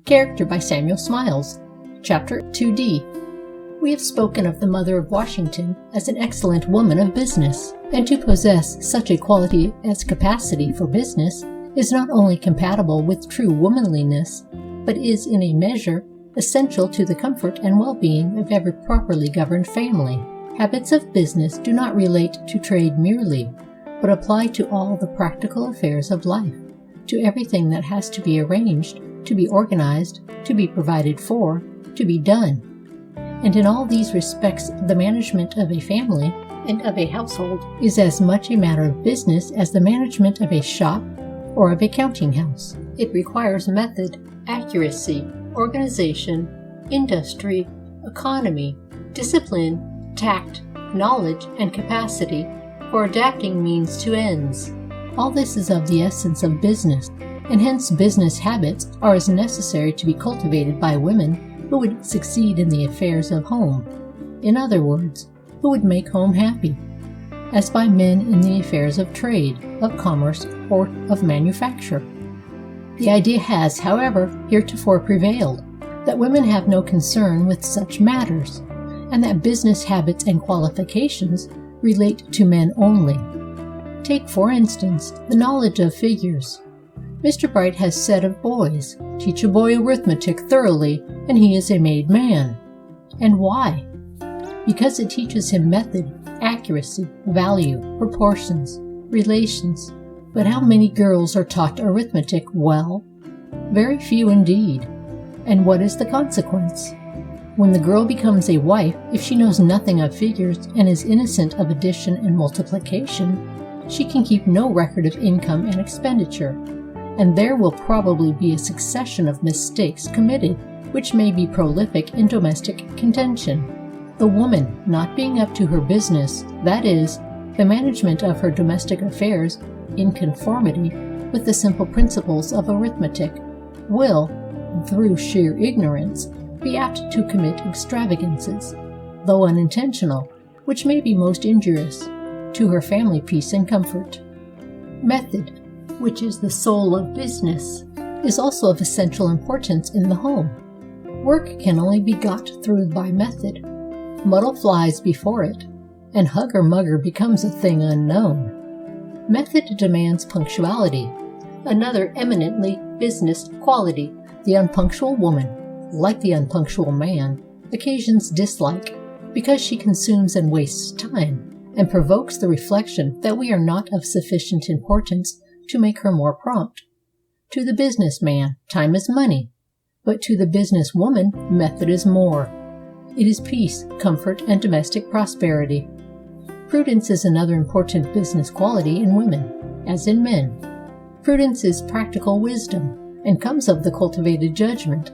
Character by Samuel Smiles. Chapter 2D. We have spoken of the Mother of Washington as an excellent woman of business, and to possess such a quality as capacity for business is not only compatible with true womanliness, but is in a measure essential to the comfort and well-being of every properly governed family. Habits of business do not relate to trade merely, but apply to all the practical affairs of life, to everything that has to be arranged, to be organized, to be provided for, to be done. And in all these respects, the management of a family and of a household is as much a matter of business as the management of a shop or of a counting house. It requires method, accuracy, organization, industry, economy, discipline, tact, knowledge, and capacity for adapting means to ends. All this is of the essence of business, and hence business habits are as necessary to be cultivated by women who would succeed in the affairs of home. In other words, who would make home happy, as by men in the affairs of trade, of commerce, or of manufacture. The idea has, however, heretofore prevailed that women have no concern with such matters, and that business habits and qualifications relate to men only. Take, for instance, the knowledge of figures. Mr. Bright has said of boys, "Teach a boy arithmetic thoroughly, and he is a made man." And why? Because it teaches him method, accuracy, value, proportions, relations. But how many girls are taught arithmetic well? Very few indeed. And what is the consequence? When the girl becomes a wife, if she knows nothing of figures and is innocent of addition and multiplication, she can keep no record of income and expenditure, and there will probably be a succession of mistakes committed which may be prolific in domestic contention. The woman, not being up to her business, that is, the management of her domestic affairs in conformity with the simple principles of arithmetic, will, through sheer ignorance, be apt to commit extravagances, though unintentional, which may be most injurious to her family peace and comfort. Method, which is the soul of business, is also of essential importance in the home. Work can only be got through by method. Muddle flies before it, and hugger-mugger becomes a thing unknown. Method demands punctuality, another eminently business quality. The unpunctual woman, like the unpunctual man, occasions dislike, because she consumes and wastes time, and provokes the reflection that we are not of sufficient importance to make her more prompt. To the business man, time is money, but to the business woman, method is more. It is peace, comfort, and domestic prosperity. Prudence is another important business quality in women, as in men. Prudence is practical wisdom, and comes of the cultivated judgment.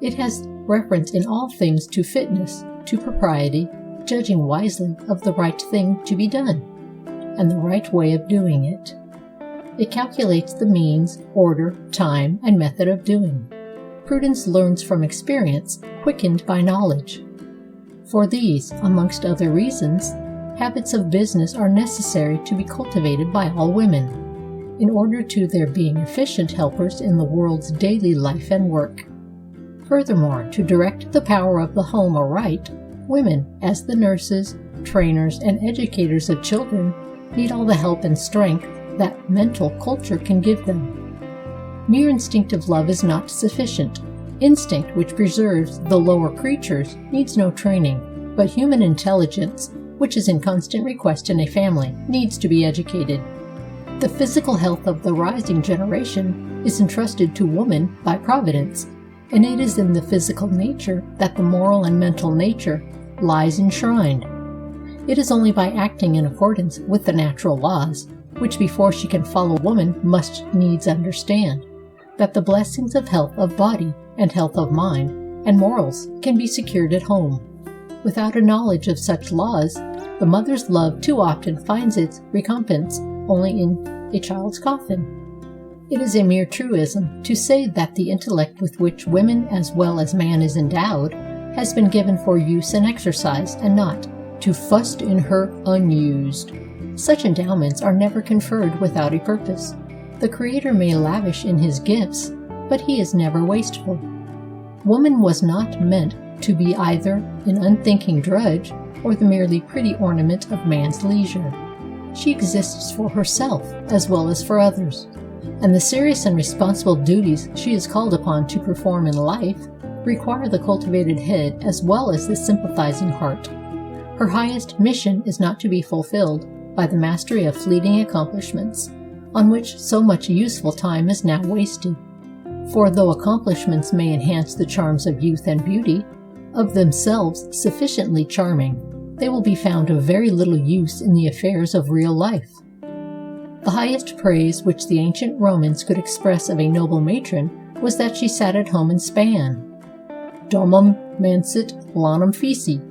It has reference in all things to fitness, to propriety, judging wisely of the right thing to be done, and the right way of doing it. It calculates the means, order, time, and method of doing. Prudence learns from experience, quickened by knowledge. For these, amongst other reasons, habits of business are necessary to be cultivated by all women, in order to their being efficient helpers in the world's daily life and work. Furthermore, to direct the power of the home aright, women, as the nurses, trainers, and educators of children, need all the help and strength that mental culture can give them. Mere instinctive love is not sufficient. Instinct, which preserves the lower creatures, needs no training, but human intelligence, which is in constant request in a family, needs to be educated. The physical health of the rising generation is entrusted to woman by Providence, and it is in the physical nature that the moral and mental nature lies enshrined. It is only by acting in accordance with the natural laws, which before she can follow woman must needs understand, that the blessings of health of body and health of mind and morals can be secured at home. Without a knowledge of such laws, the mother's love too often finds its recompense only in a child's coffin. It is a mere truism to say that the intellect with which women as well as man is endowed has been given for use and exercise, and not to fuss in her unused. Such endowments are never conferred without a purpose. The Creator may lavish in his gifts, but he is never wasteful. Woman was not meant to be either an unthinking drudge or the merely pretty ornament of man's leisure. She exists for herself as well as for others, and the serious and responsible duties she is called upon to perform in life require the cultivated head as well as the sympathizing heart. Her highest mission is not to be fulfilled by the mastery of fleeting accomplishments, on which so much useful time is now wasted. For though accomplishments may enhance the charms of youth and beauty, of themselves sufficiently charming, they will be found of very little use in the affairs of real life. The highest praise which the ancient Romans could express of a noble matron was that she sat at home and span. Domum mansit lanum feci.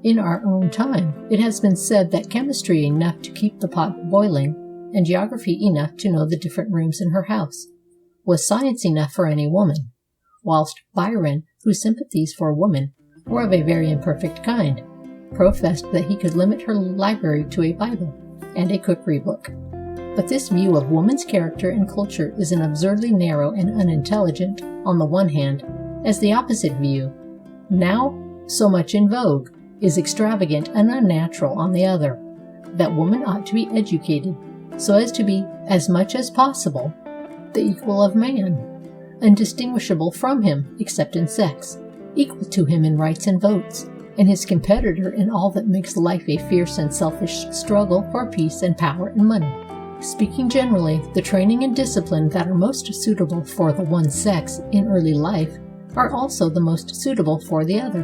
In our own time, it has been said that chemistry enough to keep the pot boiling, and geography enough to know the different rooms in her house, was science enough for any woman, whilst Byron, whose sympathies for woman were of a very imperfect kind, professed that he could limit her library to a Bible and a cookery book. But this view of woman's character and culture is an absurdly narrow and unintelligent, on the one hand, as the opposite view, now so much in vogue, is extravagant and unnatural on the other, that woman ought to be educated so as to be, as much as possible, the equal of man, undistinguishable from him except in sex, equal to him in rights and votes, and his competitor in all that makes life a fierce and selfish struggle for peace and power and money. Speaking generally, the training and discipline that are most suitable for the one sex in early life are also the most suitable for the other,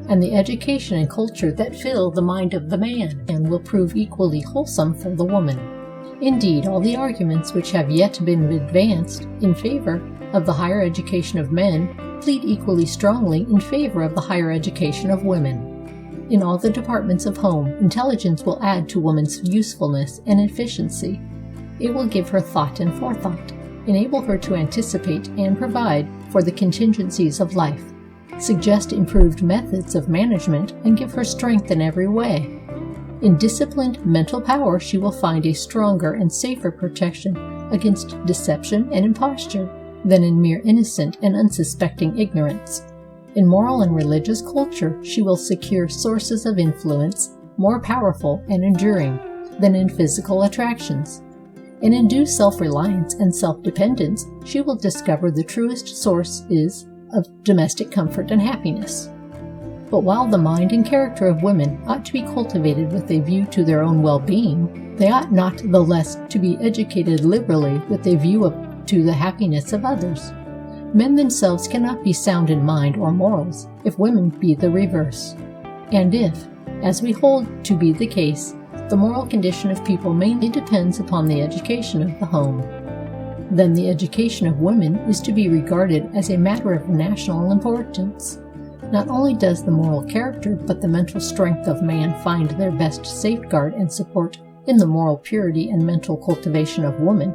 and the education and culture that fill the mind of the man and will prove equally wholesome for the woman. Indeed, all the arguments which have yet been advanced in favor of the higher education of men plead equally strongly in favor of the higher education of women. In all the departments of home, intelligence will add to woman's usefulness and efficiency. It will give her thought and forethought, enable her to anticipate and provide for the contingencies of life, suggest improved methods of management, and give her strength in every way. In disciplined mental power she will find a stronger and safer protection against deception and imposture than in mere innocent and unsuspecting ignorance. In moral and religious culture she will secure sources of influence more powerful and enduring than in physical attractions. And in due self-reliance and self-dependence she will discover the truest source is of domestic comfort and happiness. But while the mind and character of women ought to be cultivated with a view to their own well-being, they ought not the less to be educated liberally with a view to the happiness of others. Men themselves cannot be sound in mind or morals if women be the reverse. And if, as we hold to be the case, the moral condition of people mainly depends upon the education of the home, then the education of women is to be regarded as a matter of national importance. Not only does the moral character but the mental strength of man find their best safeguard and support in the moral purity and mental cultivation of woman,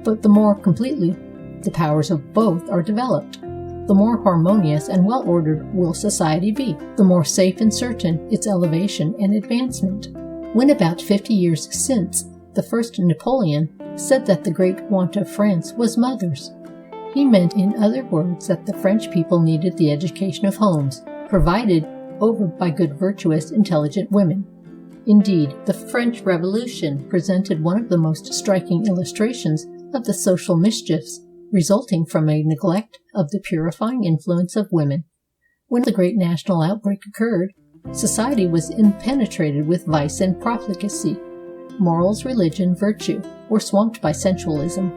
but the more completely the powers of both are developed, the more harmonious and well-ordered will society be, the more safe and certain its elevation and advancement. When about 50 years since, the first Napoleon said that the great want of France was mothers, he meant in other words that the French people needed the education of homes, provided over by good, virtuous, intelligent women. Indeed, the French Revolution presented one of the most striking illustrations of the social mischiefs resulting from a neglect of the purifying influence of women. When the great national outbreak occurred, society was impenetrated with vice and profligacy. Morals, religion, virtue were swamped by sensualism.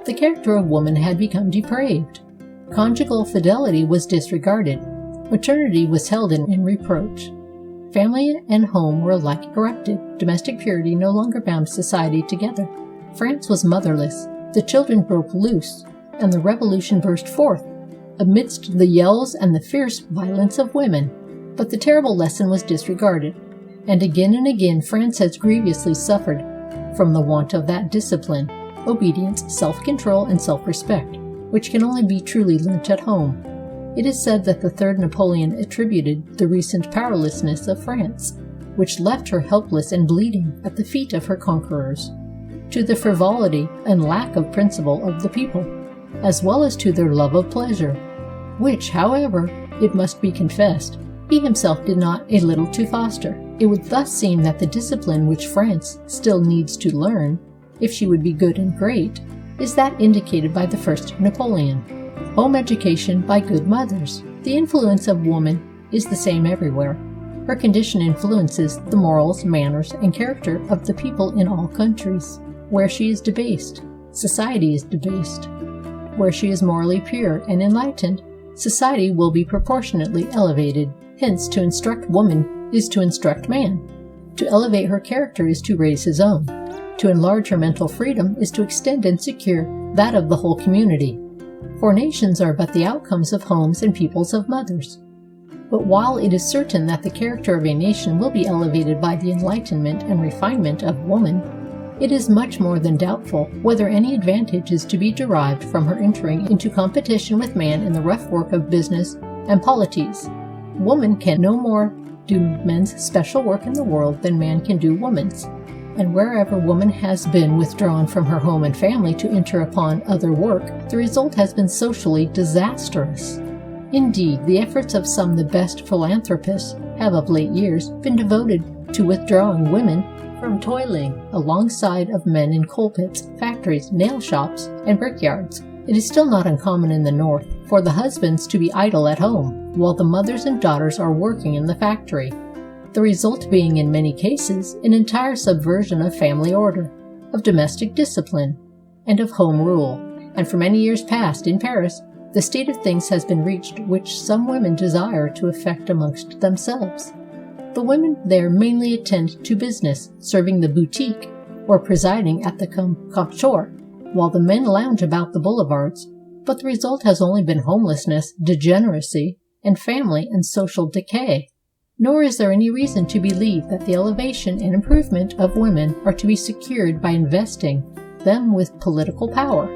The character of woman had become depraved. Conjugal fidelity was disregarded. Maternity was held in reproach. Family and home were alike corrupted. Domestic purity no longer bound society together. France was motherless. The children broke loose, and the revolution burst forth amidst the yells and the fierce violence of women. But the terrible lesson was disregarded, and again France has grievously suffered from the want of that discipline, obedience, self-control, and self-respect, which can only be truly learnt at home. It is said that the third Napoleon attributed the recent powerlessness of France, which left her helpless and bleeding at the feet of her conquerors, to the frivolity and lack of principle of the people, as well as to their love of pleasure. which, however, it must be confessed, he himself did not a little to foster. It would thus seem that the discipline which France still needs to learn, if she would be good and great, is that indicated by the first Napoleon. Home education by good mothers. The influence of woman is the same everywhere. Her condition influences the morals, manners, and character of the people in all countries. Where she is debased, society is debased. Where she is morally pure and enlightened, society will be proportionately elevated. Hence, to instruct woman is to instruct man. To elevate her character is to raise his own. To enlarge her mental freedom is to extend and secure that of the whole community. For nations are but the outcomes of homes and peoples of mothers. But while it is certain that the character of a nation will be elevated by the enlightenment and refinement of woman, it is much more than doubtful whether any advantage is to be derived from her entering into competition with man in the rough work of business and polities. Woman can no more do men's special work in the world than man can do woman's. And wherever woman has been withdrawn from her home and family to enter upon other work, the result has been socially disastrous. Indeed, the efforts of some of the best philanthropists have of late years been devoted to withdrawing women from toiling alongside of men in coal pits, factories, nail shops, and brickyards. It is still not uncommon in the North for the husbands to be idle at home, while the mothers and daughters are working in the factory. The result being in many cases an entire subversion of family order, of domestic discipline, and of home rule. And for many years past in Paris, the state of things has been reached which some women desire to effect amongst themselves. The women there mainly attend to business, serving the boutique, or presiding at the comptoir, while the men lounge about the boulevards, but the result has only been homelessness, degeneracy, and family and social decay. Nor is there any reason to believe that the elevation and improvement of women are to be secured by investing them with political power.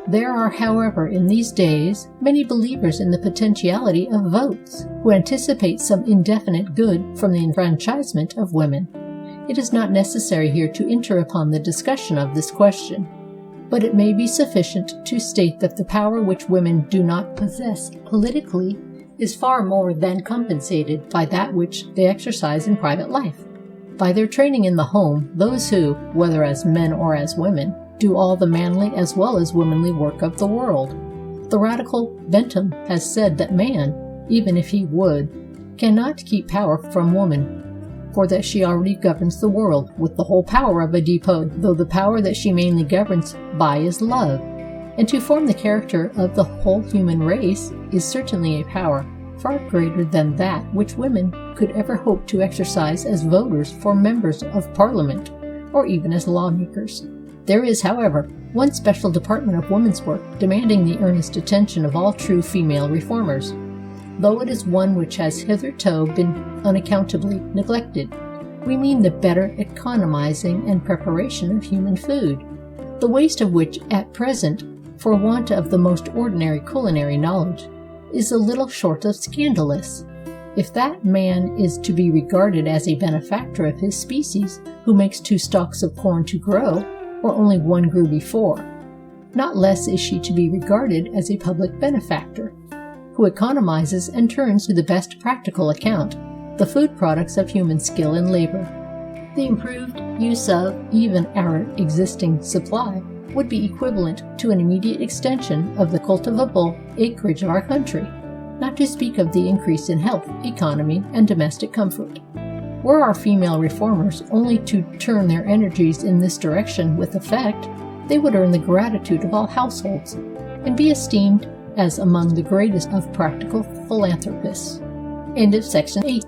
There are, however, in these days, many believers in the potentiality of votes, who anticipate some indefinite good from the enfranchisement of women. It is not necessary here to enter upon the discussion of this question, but it may be sufficient to state that the power which women do not possess politically is far more than compensated by that which they exercise in private life. By their training in the home, those who, whether as men or as women, do all the manly as well as womanly work of the world. The radical Bentham has said that man, even if he would, cannot keep power from woman, for that she already governs the world with the whole power of a depot, though the power that she mainly governs by is love. And to form the character of the whole human race is certainly a power far greater than that which women could ever hope to exercise as voters for members of Parliament, or even as lawmakers. There is, however, one special department of women's work demanding the earnest attention of all true female reformers, though it is one which has hitherto been unaccountably neglected. We mean the better economizing and preparation of human food, the waste of which at present, for want of the most ordinary culinary knowledge, is a little short of scandalous. If that man is to be regarded as a benefactor of his species, who makes 2 stalks of corn to grow, or only 1 grew before, not less is she to be regarded as a public benefactor, who economizes and turns to the best practical account the food products of human skill and labor. The improved use of even our existing supply would be equivalent to an immediate extension of the cultivable acreage of our country, not to speak of the increase in health, economy, and domestic comfort. Were our female reformers only to turn their energies in this direction with effect, they would earn the gratitude of all households, and be esteemed as among the greatest of practical philanthropists. End of section 8.